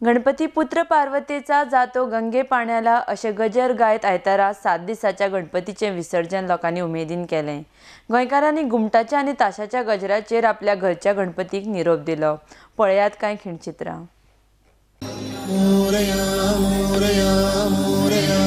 गणपती पुत्र पार्वतीचा जातो गंगे पाण्याला असे गजर गायत आयतारा 7 दिसाच्या गणपतीचे विसर्जन लोकांनी उमेदीन केले। गोंयकारांनी घुमटाच्या आणि ताशाच्या गजराचेर आपल्या घरच्या गणपतीक निरोप दिलो। पळयात कांय खिणचित्रां। मोरया मोरया मोरया मोरया